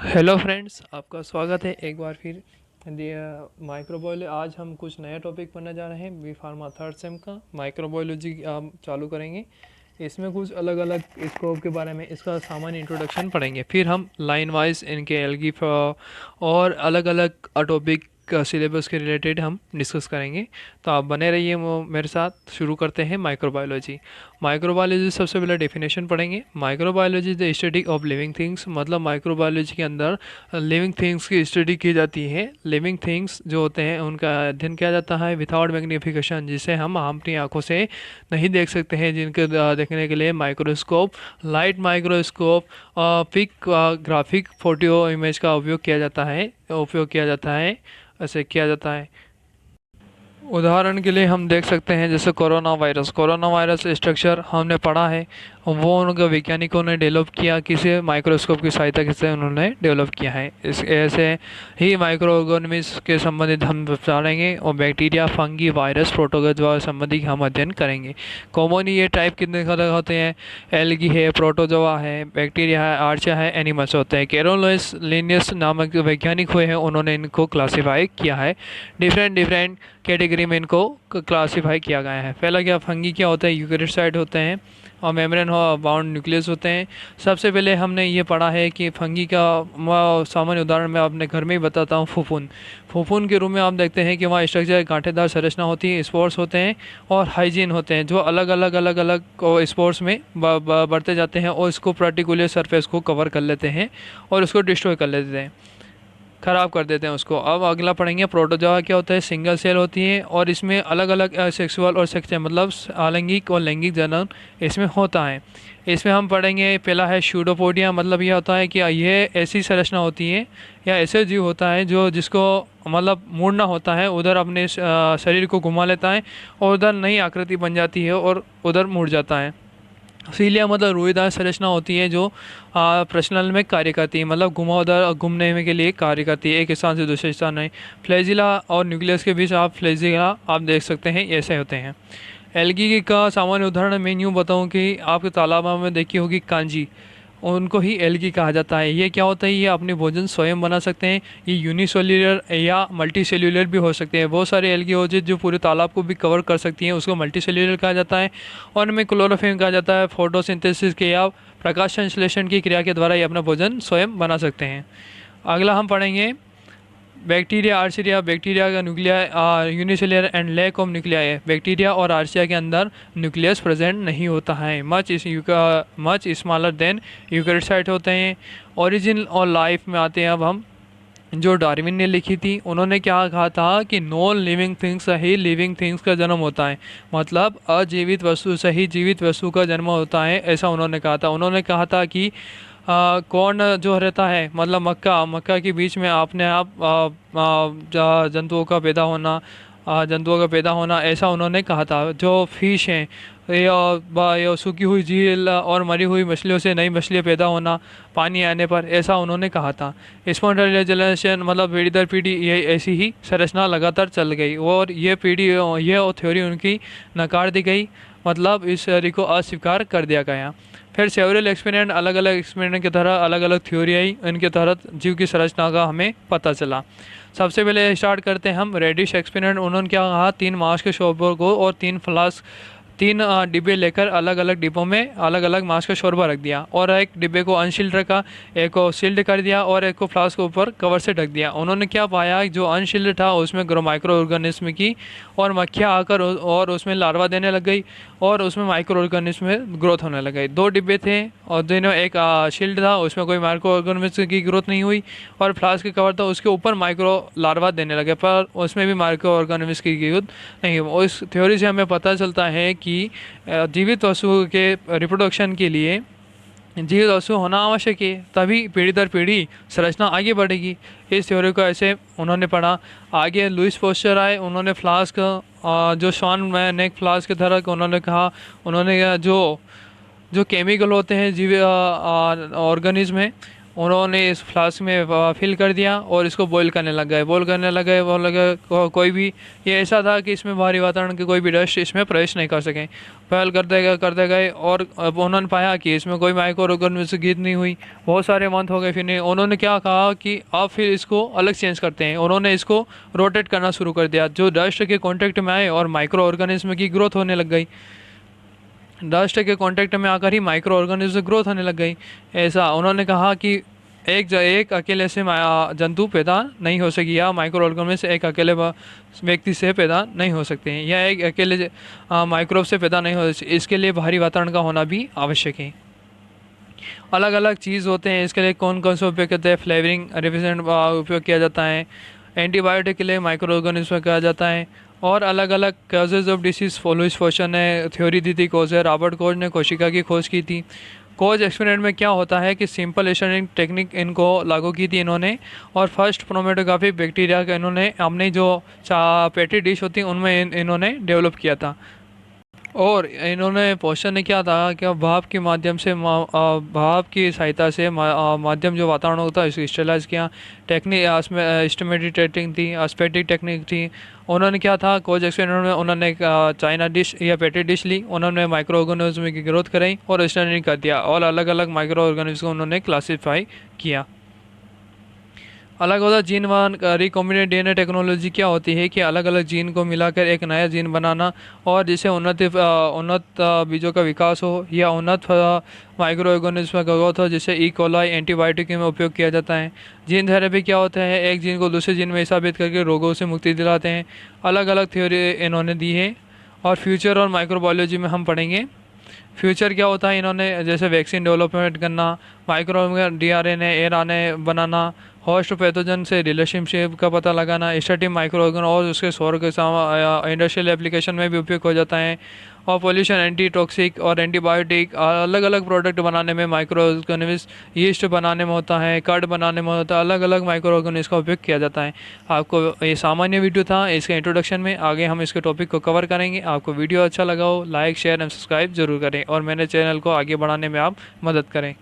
Hello friends, आपका स्वागत है एक बार फिर माइक्रोबायोलॉजी। आज हम कुछ नया टॉपिक पढ़ने जा रहे हैं। बी फार्मा थर्ड सेम का माइक्रोबायोलॉजी हम चालू करेंगे। इसमें कुछ अलग अलग स्कोप के बारे में इसका सामान्य इंट्रोडक्शन पढ़ेंगे। फिर हम लाइन वाइज इनके एल्गी और अलग अलग टॉपिक सिलेबस के रिलेटेड हम डिस्कस करेंगे। तो आप बने रहिए मेरे साथ। शुरू करते हैं माइक्रोबायोलॉजी। माइक्रोबायोलॉजी सबसे पहले डेफिनेशन पढ़ेंगे। Microbiology the study of living things, मतलब माइक्रोबायोलॉजी के अंदर लिविंग थिंग्स की स्टडी की जाती है। लिविंग थिंग्स जो होते हैं उनका अध्ययन किया जाता है विदाउट मैग्नीफिकेशन, जिसे हम अपनी आंखों से नहीं देख सकते हैं, जिनके देखने के लिए microscope, light microscope, pic graphic photo image का उपयोग किया जाता है। ऐसे किया जाता है। उदाहरण के लिए हम देख सकते हैं जैसे कोरोना वायरस स्ट्रक्चर हमने पढ़ा है। वो उनके वैज्ञानिकों ने डेवलप किया, किसी माइक्रोस्कोप की सहायता से उन्होंने डेवलप किया है। इस ऐसे ही माइक्रो ऑर्गेनिज्म के संबंधित हम जानेंगे और बैक्टीरिया, फंगी, वायरस, प्रोटोजोआ संबंधी हम अध्ययन करेंगे। कॉमन ये टाइप कितने अलग होते हैं? एल्गी है, प्रोटोजोआ है, बैक्टीरिया है, आर्चा है, एनिमल्स होते हैं। कैरोलोइस लिनियस नामक जो वैज्ञानिक हुए हैं उन्होंने इनको क्लासीफाई किया है। डिफरेंट डिफरेंट कैटेगरी में इनको क्लासीफाई किया गया है। पहला क्या, फंगी क्या होता है? यूकेरियोसाइट होते हैं और मेम्ब्रेन बाउंड न्यूक्लियस होते हैं। सबसे पहले हमने ये पढ़ा है कि फंगी का सामान्य उदाहरण मैं अपने घर में ही बताता हूँ। फूफून फूफून के रूप में आप देखते हैं कि वहाँ स्ट्रक्चर गांठेदार संरचना होती है, स्पोर्स होते हैं और हाइजीन होते हैं, जो अलग अलग स्पोर्स में बढ़ते जाते हैं और इसको पर्टिकुलर सरफेस को कवर कर लेते हैं और उसको डिस्ट्रॉय कर लेते हैं, ख़राब कर देते हैं उसको। अब अगला पढ़ेंगे प्रोटोजोआ क्या होता है। सिंगल सेल होती है और इसमें अलग अलग सेक्सुअल और सेक्सुअल मतलब अलैंगिक और लैंगिक जनन इसमें होता है। इसमें हम पढ़ेंगे, पहला है स्यूडोपोडिया, मतलब यह होता है कि यह ऐसी संरचना होती है या ऐसे जीव होता है जो जिसको मतलब मुड़ना होता है, उधर अपने शरीर को घुमा लेता है और उधर नई आकृति बन जाती है और उधर मुड़ जाता है। सीलिया मतलब रुईदार संरचना होती है जो प्रश्नल में कार्य करती है, मतलब घुमावदार घूमने में के लिए कार्य करती है एक स्थान से दूसरे स्थान में। फ्लैजिला और न्यूक्लियस के बीच आप फ्लैजिला आप देख सकते हैं, ऐसे होते हैं। एल्गी का सामान्य उदाहरण मैं यूँ बताऊँ कि आपके तालाबों में देखी होगी कांजी, उनको ही एल्गी कहा जाता है। ये क्या होता है? ये अपने भोजन स्वयं बना सकते हैं। ये यूनिसेल्युलर या मल्टी सेल्युलर भी हो सकते हैं। बहुत सारे एल्गी हो जो पूरे तालाब को भी कवर कर सकती हैं, उसको मल्टी सेल्युलर कहा जाता है। और इनमें क्लोरोफिल कहा जाता है। फोटोसिंथेसिस के या प्रकाश संश्लेषण की क्रिया के द्वारा ये अपना भोजन स्वयं बना सकते हैं। अगला हम पढ़ेंगे बैक्टीरिया, आर्चिया। बैक्टीरिया का nuclei unicellular and lack of nuclei है। बैक्टीरिया और आर्चिया के अंदर न्यूक्लियस प्रेजेंट नहीं होता है, मच स्मॉलर देन यूकेरियोसाइट होते हैं। ओरिजिन और लाइफ में आते हैं अब हम, जो डार्विन ने लिखी थी। उन्होंने क्या कहा था कि नॉन लिविंग थिंग्स से ही लिविंग थिंग्स का जन्म होता है, मतलब अजीवित वस्तु से ही जीवित वस्तु का जन्म होता है, ऐसा उन्होंने कहा था। उन्होंने कहा था कि कौन जो रहता है, मतलब मक्का के बीच में अपने आप जंतुओं का पैदा होना, ऐसा उन्होंने कहा था। जो फिश हैं या सूखी हुई झील और मरी हुई मछलियों से नई मछलियाँ पैदा होना पानी आने पर, ऐसा उन्होंने कहा था। स्पॉन्टेनियस मतलब पीढ़ी दर पीढ़ी ये ऐसी ही संरचना लगातार चल गई और ये थ्योरी उनकी नकार दी गई, मतलब इस थ्योरी को अस्वीकार कर दिया गया। फिर सेवरल एक्सपेरिमेंट, अलग अलग एक्सपेरिमेंट की तरह अलग अलग थ्योरी आई, इनके तहत जीव की संरचना का हमें पता चला। सबसे पहले स्टार्ट करते हैं हम रेडिश एक्सपेरिमेंट। उन्होंने क्या कहा, 3 मांस के शोरबा को और 3 डिब्बे लेकर अलग अलग डिब्बों में अलग अलग मांस का शोरबा रख दिया और एक डिब्बे को अनशील्ड रखा, एक को सील्ड कर दिया और एक को फ्लास्क के ऊपर कवर से ढक दिया। उन्होंने क्या पाया, जो अनशील्ड था उसमें माइक्रो ऑर्गेनिज्म की और मक्खियाँ आकर और उसमें लार्वा देने लग गई और उसमें माइक्रो ऑर्गेनिज्म में ग्रोथ होने लग गई। 2 डिब्बे थे और दोनों, एक शील्ड था उसमें कोई माइक्रो ऑर्गेनिज्म की ग्रोथ नहीं हुई और फ्लास्क के कवर था उसके ऊपर माइक्रो लार्वा देने लगे, पर उसमें भी माइक्रो ऑर्गेनिज्म की ग्रोथ नहीं हुई। इस थ्योरी से हमें पता चलता है कि जीवित वस्तु के रिप्रोडक्शन के लिए जीवित वस्तु होना आवश्यक है, तभी पीढ़ी दर पीढ़ी संरचना आगे बढ़ेगी। इस थ्योरी को ऐसे उन्होंने पढ़ा। आगे लुइस पोस्चर आए, उन्होंने फ्लास्क जो शॉन मैनेक फ्लास्क के तरह उन्होंने कहा, उन्होंने जो केमिकल होते हैं जीव ऑर्गेनिज्म में, उन्होंने इस फ्लास्क में फिल कर दिया और इसको बॉईल करने लग गए। वो लगे कोई भी, ये ऐसा था कि इसमें बाहरी वातावरण की कोई भी डस्ट इसमें प्रवेश नहीं कर सकें। बॉयल करते गए और अब उन्होंने पाया कि इसमें कोई माइक्रो ऑर्गेनिज्म की नहीं हुई। बहुत सारे मंथ हो गए, फिर नहीं, उन्होंने क्या कहा कि अब फिर इसको अलग चेंज करते हैं। उन्होंने इसको रोटेट करना शुरू कर दिया, जो डस्ट के कांटेक्ट में आए और माइक्रो ऑर्गेनिज्म की ग्रोथ होने लग गई। डस्ट के कांटेक्ट में आकर ही माइक्रो ऑर्गेनिज्म ग्रोथ होने लग गई। ऐसा उन्होंने कहा कि एक अकेले से जंतु पैदा नहीं हो सकी, या माइक्रो ऑर्गेनिज्म एक अकेले व्यक्ति से पैदा नहीं हो सकते हैं, या एक अकेले माइक्रोब से पैदा नहीं हो, इसके लिए बाहरी वातावरण का होना भी आवश्यक है। अलग अलग चीज़ होते हैं, इसके लिए कौन कौन से उपयोग करते हैं। फ्लेवरिंग रेफ्रिजरेंट उपयोग किया जाता है, एंटीबायोटिक के लिए माइक्रो ऑर्गेनिज्म किया जाता है, और अलग अलग causes of disease Louis Pasteur ने थ्योरी दी थी, कोज है, रॉबर्ट कोच ने कोशिका की खोज की थी। कोच एक्सपेरिमेंट में क्या होता है कि सिंपल एस्टरिंग टेक्निक इनको लागू की थी इन्होंने, और फर्स्ट क्रोमेटोग्राफी बैक्टीरिया का इन्होंने अपनी जो पेटी डिश होती उनमें इन्होंने डेवलप किया था। और इन्होंने पोस्टर ने क्या था कि भाप के माध्यम से भाप की सहायता से माध्यम जो वातावरण होता है इसको स्टेलाइज किया। टेक्निक एस्टिमेटेड टेस्टिंग थी, एस्पेक्टिक टेक्निक थी। उन्होंने क्या था, कोच एक्सपेरिमेंट में उन्होंने चाइना डिश या पेटी डिश ली, उन्होंने माइक्रो ऑर्गेनिज्म की ग्रोथ कराई और स्टैंडर्ड कर दिया, और अलग अलग माइक्रो ऑर्गेनिज्म को उन्होंने क्लासीफाई किया। अलग अलग जीन रिकॉम्बिनेंट डीएनए टेक्नोलॉजी क्या होती है कि अलग अलग जीन को मिलाकर एक नया जीन बनाना, और जिससे उन्नत बीजों का विकास हो या उन्नत माइक्रो ऑर्गेनिज्म का ग्रोथ हो, जिससे ई कोलाई एंटीबायोटिक में उपयोग किया जाता है। जीन थेरेपी क्या होता है, एक जीन को दूसरे जीन में स्थापित करके रोगों से मुक्ति दिलाते हैं। अलग अलग थ्योरी इन्होंने दी है, और फ्यूचर और माइक्रोबायोलॉजी में हम पढ़ेंगे। फ्यूचर क्या होता है, इन्होंने जैसे वैक्सीन डेवलपमेंट करना, माइक्रो डीआरएनए एआरएनए बनाना, होस्ट पैथोजन से रिलेशनशिप का पता लगाना, स्टडी माइक्रो ऑर्गन और उसके सौर के इंडस्ट्रियल एप्लीकेशन में भी उपयोग हो जाता है। और पोल्यूशन, एंटी टॉक्सिक और एंटीबायोटिक, अलग अलग प्रोडक्ट बनाने में माइक्रो ऑर्गेनिज्म, यीस्ट बनाने में होता है, कर्ड बनाने में होता है, अलग अलग माइक्रो ऑर्गेनिज्म का उपयोग किया जाता है। आपको ये सामान्य वीडियो था इसके इंट्रोडक्शन में, आगे हम इसके टॉपिक को कवर करेंगे। आपको वीडियो अच्छा लगा हो, लाइक शेयर एंड सब्सक्राइब जरूर करें, और मेरे चैनल को आगे बढ़ाने में आप मदद करें।